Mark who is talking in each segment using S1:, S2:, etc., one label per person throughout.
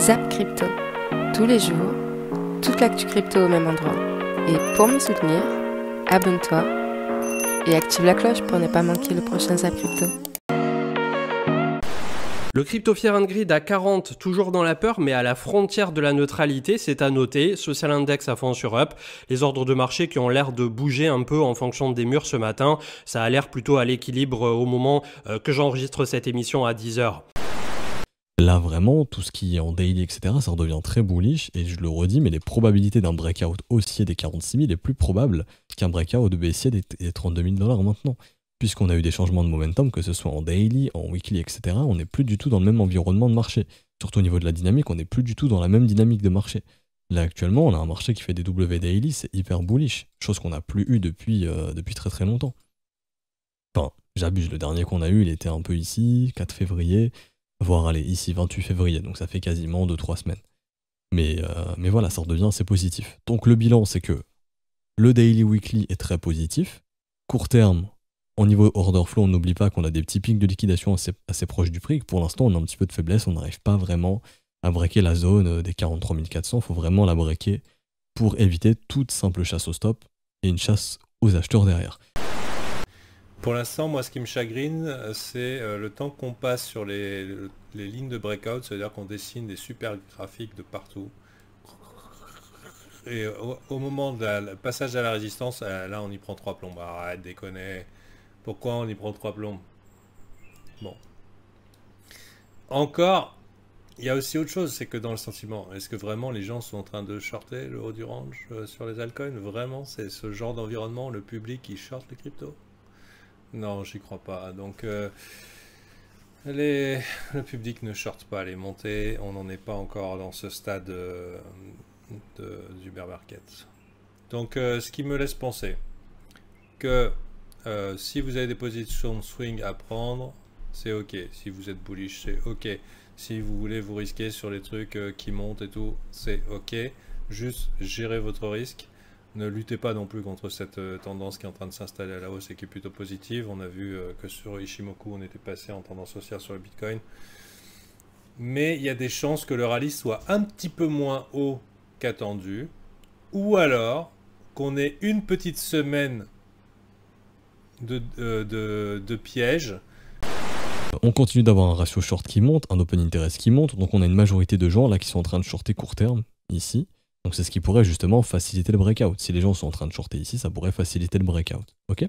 S1: Zap Crypto. Tous les jours, toute l'actu crypto au même endroit. Et pour m'y soutenir, abonne-toi et active la cloche pour ne pas manquer le prochain Zap Crypto.
S2: Le crypto Fear and Greed à 40, toujours dans la peur, mais à la frontière de la neutralité, c'est à noter. Social Index à fond sur Up. Les ordres de marché qui ont l'air de bouger un peu en fonction des murs ce matin. Ça a l'air plutôt à l'équilibre au moment que j'enregistre cette émission à 10h.
S3: Là vraiment, tout ce qui est en daily, etc., ça redevient très bullish, et je le redis, mais les probabilités d'un breakout haussier des 46 000 est plus probable qu'un breakout de baissier des 32 000 $ maintenant. Puisqu'on a eu des changements de momentum, que ce soit en daily, en weekly, etc., on n'est plus du tout dans le même environnement de marché. Surtout au niveau de la dynamique, on n'est plus du tout dans la même dynamique de marché. Là actuellement, on a un marché qui fait des W daily, c'est hyper bullish, chose qu'on n'a plus eu depuis très très longtemps. Enfin, j'abuse, le dernier qu'on a eu, il était un peu ici, 4 février, voire allez, ici 28 février, donc ça fait quasiment 2-3 semaines. Mais voilà, ça redevient assez positif. Donc le bilan, c'est que le daily weekly est très positif. Court terme, au niveau order flow, on n'oublie pas qu'on a des petits pics de liquidation assez proches du prix, que pour l'instant on a un petit peu de faiblesse, on n'arrive pas vraiment à breaker la zone des 43 400, il faut vraiment la breaker pour éviter toute simple chasse au stop et une chasse aux acheteurs derrière.
S4: Pour l'instant, moi, ce qui me chagrine, c'est le temps qu'on passe sur les lignes de breakout, c'est-à-dire qu'on dessine des super graphiques de partout. Et au moment de le passage à la résistance, là, on y prend 3 plombs. Arrête, déconner. Pourquoi on y prend 3 plombs? Bon. Encore, il y a aussi autre chose, c'est que dans le sentiment, est-ce que vraiment les gens sont en train de shorter le haut du range sur les altcoins? Vraiment, c'est ce genre d'environnement, le public qui short les cryptos? Non, j'y crois pas. Donc, le public ne shorte pas les montées. On n'en est pas encore dans ce stade du bear market. Donc, ce qui me laisse penser que si vous avez des positions swing à prendre, c'est ok. Si vous êtes bullish, c'est ok. Si vous voulez vous risquer sur les trucs qui montent et tout, c'est ok. Juste gérez votre risque. Ne luttez pas non plus contre cette tendance qui est en train de s'installer à la hausse et qui est plutôt positive. On a vu que sur Ishimoku, on était passé en tendance haussière sur le Bitcoin. Mais il y a des chances que le rallye soit un petit peu moins haut qu'attendu. Ou alors qu'on ait une petite semaine de piège.
S3: On continue d'avoir un ratio short qui monte, un open interest qui monte. Donc on a une majorité de gens là qui sont en train de shorter court terme, ici. Donc c'est ce qui pourrait justement faciliter le breakout. Si les gens sont en train de shorter ici, ça pourrait faciliter le breakout. Ok,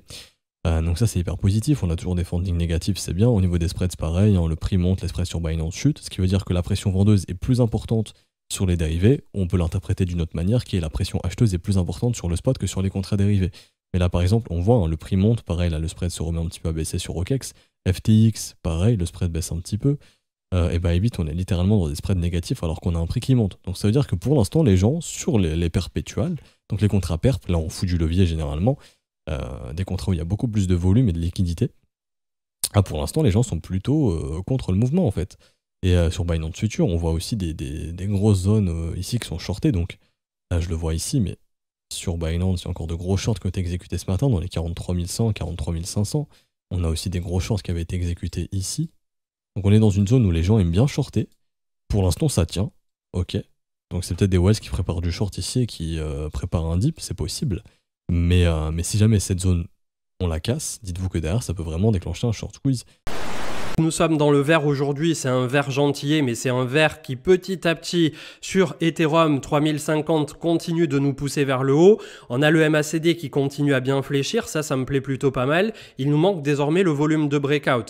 S3: donc ça c'est hyper positif, on a toujours des fundings négatifs, c'est bien. Au niveau des spreads, pareil, hein, le prix monte, les spreads sur Binance chutent, ce qui veut dire que la pression vendeuse est plus importante sur les dérivés. On peut l'interpréter d'une autre manière, qui est la pression acheteuse est plus importante sur le spot que sur les contrats dérivés. Mais là par exemple, on voit, hein, le prix monte, pareil, là le spread se remet un petit peu à baisser sur OKEx. FTX, pareil, le spread baisse un petit peu. Et Bybit, on est littéralement dans des spreads négatifs alors qu'on a un prix qui monte. Donc ça veut dire que pour l'instant, les gens, sur les perpétuales, donc les contrats perp, là on fout du levier généralement, des contrats où il y a beaucoup plus de volume et de liquidité, pour l'instant les gens sont plutôt contre le mouvement en fait. Et sur Binance Future, on voit aussi des grosses zones ici qui sont shortées, donc là je le vois ici, mais sur Binance, il y a encore de gros shorts qui ont été exécutés ce matin, dans les 43 100, 43 500. On a aussi des gros shorts qui avaient été exécutés ici. Donc on est dans une zone où les gens aiment bien shorter. Pour l'instant ça tient, ok. Donc c'est peut-être des Wells qui préparent du short ici et qui préparent un dip, c'est possible. Mais si jamais cette zone, on la casse, dites-vous que derrière ça peut vraiment déclencher un short squeeze.
S2: Nous sommes dans le vert aujourd'hui, c'est un vert gentillet, mais c'est un vert qui petit à petit sur Ethereum 3050 continue de nous pousser vers le haut. On a le MACD qui continue à bien fléchir, ça me plaît plutôt pas mal. Il nous manque désormais le volume de breakout.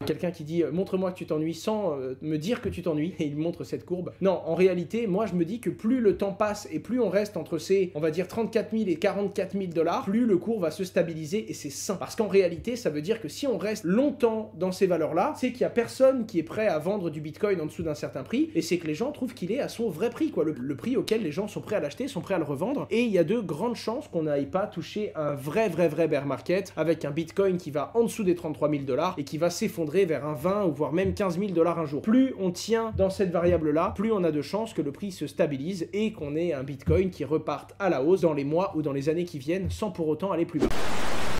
S5: Quelqu'un qui dit montre-moi que tu t'ennuies sans me dire que tu t'ennuies, et il montre cette courbe. Non, en réalité, moi je me dis que plus le temps passe et plus on reste entre ces, on va dire 34 000 et 44 000 $, plus le cours va se stabiliser et c'est sain. Parce qu'en réalité, ça veut dire que si on reste longtemps dans ces valeurs-là, c'est qu'il y a personne qui est prêt à vendre du Bitcoin en dessous d'un certain prix, et c'est que les gens trouvent qu'il est à son vrai prix, quoi. Le prix auquel les gens sont prêts à l'acheter, sont prêts à le revendre, et il y a de grandes chances qu'on n'aille pas toucher un vrai bear market avec un Bitcoin qui va en dessous des 33 000 $ et qui va s'effondrer vers un 20 ou voire même 15 000 $ un jour. Plus on tient dans cette variable-là, plus on a de chances que le prix se stabilise et qu'on ait un Bitcoin qui reparte à la hausse dans les mois ou dans les années qui viennent sans pour autant aller plus bas.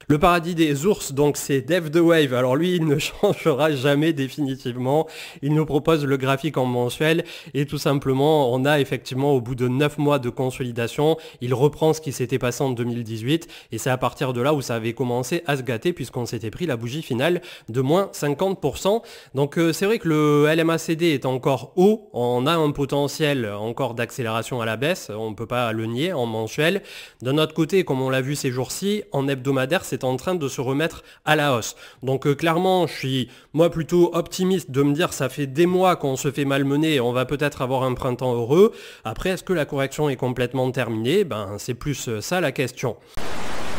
S2: Le paradis des ours, donc c'est Dev the Wave. Alors lui, il ne changera jamais définitivement. Il nous propose le graphique en mensuel et tout simplement, on a effectivement au bout de 9 mois de consolidation, il reprend ce qui s'était passé en 2018 et c'est à partir de là où ça avait commencé à se gâter puisqu'on s'était pris la bougie finale de moins 50%. Donc c'est vrai que le LMACD est encore haut. On a un potentiel encore d'accélération à la baisse. On ne peut pas le nier en mensuel. D'un autre côté, comme on l'a vu ces jours-ci, en hebdomadaire, c'est en train de se remettre à la hausse. Donc clairement, je suis moi plutôt optimiste de me dire ça fait des mois qu'on se fait malmener et on va peut-être avoir un printemps heureux. Après, est-ce que la correction est complètement terminée? C'est plus ça la question.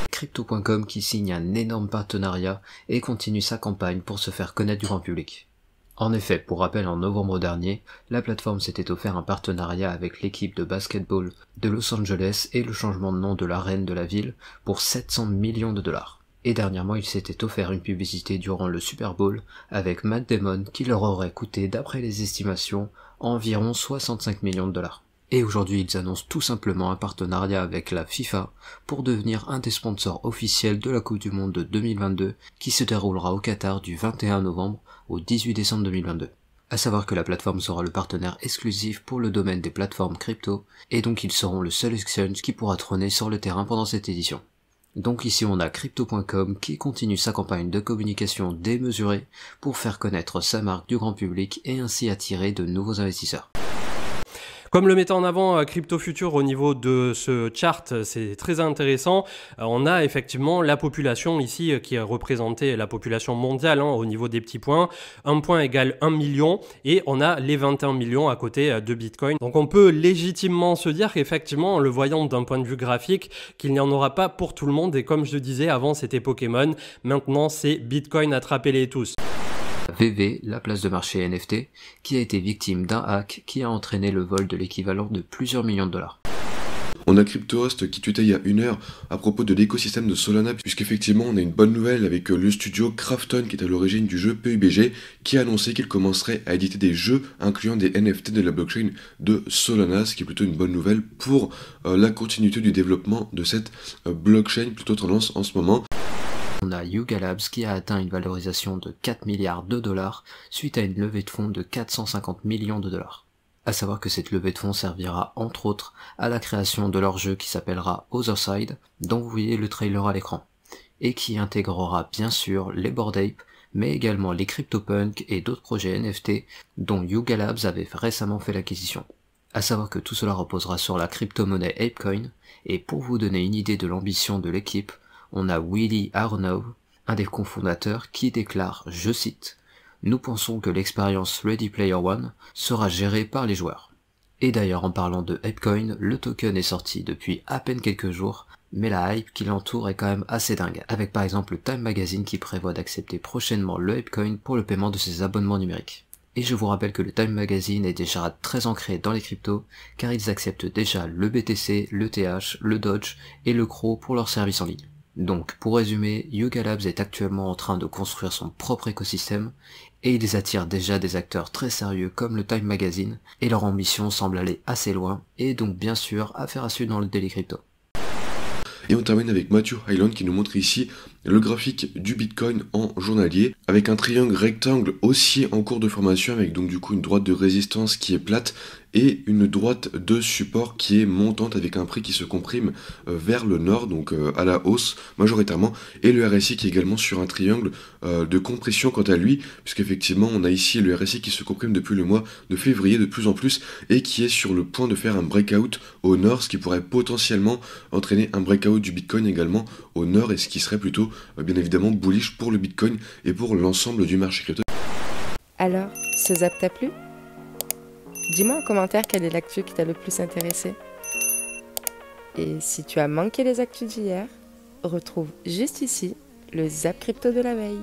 S6: Crypto.com qui signe un énorme partenariat et continue sa campagne pour se faire connaître du grand public. En effet, pour rappel, en novembre dernier, la plateforme s'était offert un partenariat avec l'équipe de basketball de Los Angeles et le changement de nom de l'arène de la ville pour 700 millions de dollars. Et dernièrement, il s'était offert une publicité durant le Super Bowl avec Matt Damon qui leur aurait coûté, d'après les estimations, environ 65 millions de dollars. Et aujourd'hui, ils annoncent tout simplement un partenariat avec la FIFA pour devenir un des sponsors officiels de la Coupe du Monde de 2022 qui se déroulera au Qatar du 21 novembre au 18 décembre 2022. À savoir que la plateforme sera le partenaire exclusif pour le domaine des plateformes crypto et donc ils seront le seul exchange qui pourra trôner sur le terrain pendant cette édition. Donc ici on a Crypto.com qui continue sa campagne de communication démesurée pour faire connaître sa marque du grand public et ainsi attirer de nouveaux investisseurs.
S2: Comme le mettait en avant Crypto Future au niveau de ce chart, c'est très intéressant. On a effectivement la population ici qui est représentée, la population mondiale au niveau des petits points. 1 point égale 1 million et on a les 21 millions à côté de Bitcoin. Donc on peut légitimement se dire qu'effectivement, en le voyant d'un point de vue graphique, qu'il n'y en aura pas pour tout le monde. Et comme je le disais, avant c'était Pokémon, maintenant c'est Bitcoin, attrapez-les tous.
S6: VV, la place de marché NFT, qui a été victime d'un hack qui a entraîné le vol de l'équivalent de plusieurs millions de dollars.
S7: On a CryptoHost qui tweetait il y a 1 heure à propos de l'écosystème de Solana, puisqu'effectivement on a une bonne nouvelle avec le studio Krafton qui est à l'origine du jeu PUBG, qui a annoncé qu'il commencerait à éditer des jeux incluant des NFT de la blockchain de Solana, ce qui est plutôt une bonne nouvelle pour la continuité du développement de cette blockchain plutôt tendance en ce moment.
S6: On a Yuga Labs qui a atteint une valorisation de 4 milliards de dollars suite à une levée de fonds de 450 millions de dollars. À savoir que cette levée de fonds servira entre autres à la création de leur jeu qui s'appellera Otherside, dont vous voyez le trailer à l'écran, et qui intégrera bien sûr les Bored Ape, mais également les CryptoPunk et d'autres projets NFT dont Yuga Labs avait récemment fait l'acquisition. À savoir que tout cela reposera sur la crypto-monnaie ApeCoin, et pour vous donner une idée de l'ambition de l'équipe, on a Willy Arnaud, un des cofondateurs, qui déclare, je cite, « Nous pensons que l'expérience Ready Player One sera gérée par les joueurs. » Et d'ailleurs, en parlant de ApeCoin, le token est sorti depuis à peine quelques jours, mais la hype qui l'entoure est quand même assez dingue, avec par exemple le Time Magazine qui prévoit d'accepter prochainement le ApeCoin pour le paiement de ses abonnements numériques. Et je vous rappelle que le Time Magazine est déjà très ancré dans les cryptos, car ils acceptent déjà le BTC, le TH, le Doge et le CRO pour leurs services en ligne. Donc, pour résumer, Yuga Labs est actuellement en train de construire son propre écosystème, et ils attirent déjà des acteurs très sérieux comme le Time Magazine, et leur ambition semble aller assez loin, et donc bien sûr, affaire à suivre dans le Daily Crypto.
S7: Et on termine avec Matthew Hyland qui nous montre ici le graphique du Bitcoin en journalier, avec un triangle rectangle haussier en cours de formation, avec donc du coup une droite de résistance qui est plate, et une droite de support qui est montante avec un prix qui se comprime vers le nord, donc à la hausse majoritairement, et le RSI qui est également sur un triangle de compression quant à lui, puisqu'effectivement on a ici le RSI qui se comprime depuis le mois de février de plus en plus, et qui est sur le point de faire un breakout au nord, ce qui pourrait potentiellement entraîner un breakout du Bitcoin également au nord, et ce qui serait plutôt bien évidemment bullish pour le Bitcoin et pour l'ensemble du marché crypto.
S1: Alors, ce zap t'a plu ? Dis-moi en commentaire quelle est l'actu qui t'a le plus intéressé. Et si tu as manqué les actus d'hier, retrouve juste ici le Zap Crypto de la veille.